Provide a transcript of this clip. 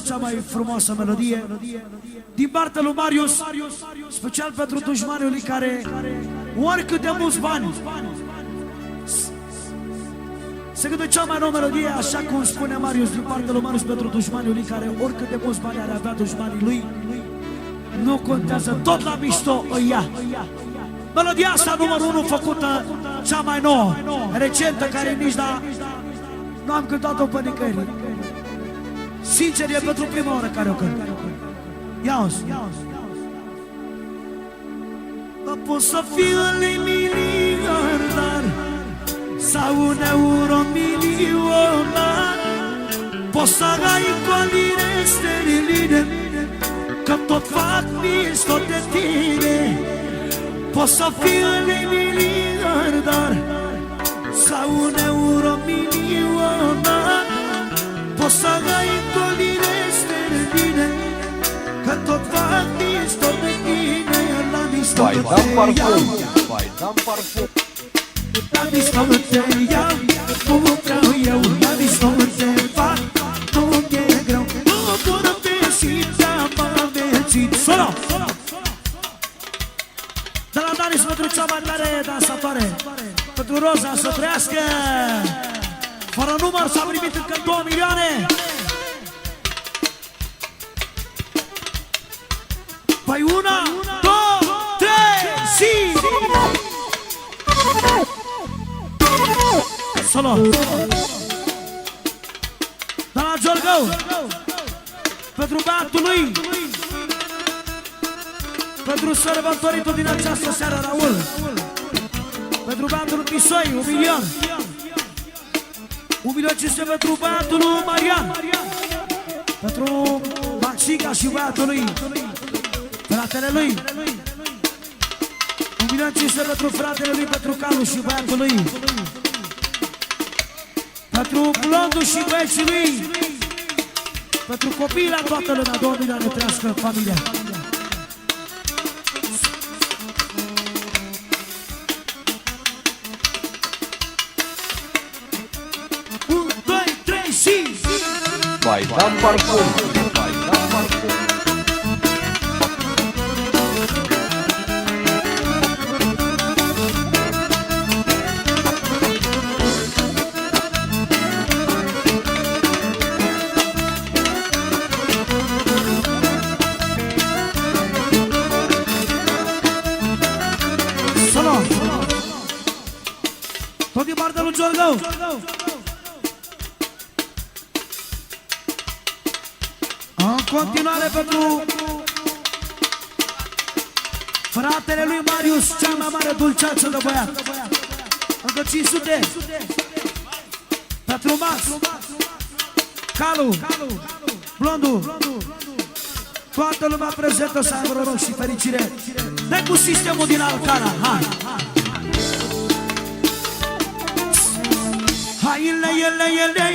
Cea mai frumoasă melodie din partea lui Marius, special pentru dușmanii care oricât de mulți bani se gândă cea mai nouă melodie, așa cum spune Marius, din partea lui Marius pentru dușmanii care oricât de mulți bani are avea dușmanii lui, nu contează, tot la mișto îi ia. Melodia asta numărul 1 făcută, cea mai nouă, recentă, care nici nu am cântat-o pe nicăieri. Sincer, e pentru prima oară care o cânt. Ia-o-ți. Poți să fii un miliardar sau un euro milionar, poți să ai colire steriline, că tot fac mișto de tine. Poți să fii un miliardar sau un euro milionar, poți să ai colire sterline, că tot fac mișto de tine. La mișto te iau, la mișto te iau, cum vreau eu. La mișto te fac, nu e greu, nu pot fi te-am amețit. Solo! De la Danis pentru cea mai tare dansatoare, pentru Roza, să trăiască! Fără număr s-a primit încă 2 milioane. Păi 1, 2, 3, și... Solo! De la Giorgău, pentru băiatul lui, pentru sărbătoritul din această seară, Raul, pentru băiatul lui Pisoi, 1 milion. 1.500.000 pentru băiatul lui Marian, pentru Maxica și băiatul lui, fratele lui. 1.500.000 pentru fratele lui, pentru Calu și băiatul lui, pentru Blondu și băieții lui, pentru copiii la toată lumea. 2 milioane, trăiască familia. Vai da parfum, vai da parfum. Solo! Tot din partea lui Giorgău. În continuare pentru fratele lui Marius, cea mai mare dulceață de băiat. Încă 500. Pentru Max, Calu, Blondu, toată lumea prezentă, să aibă noroc și fericire. Dă cu sistemul din Alcana, hai! Hai, ele, ele, ele,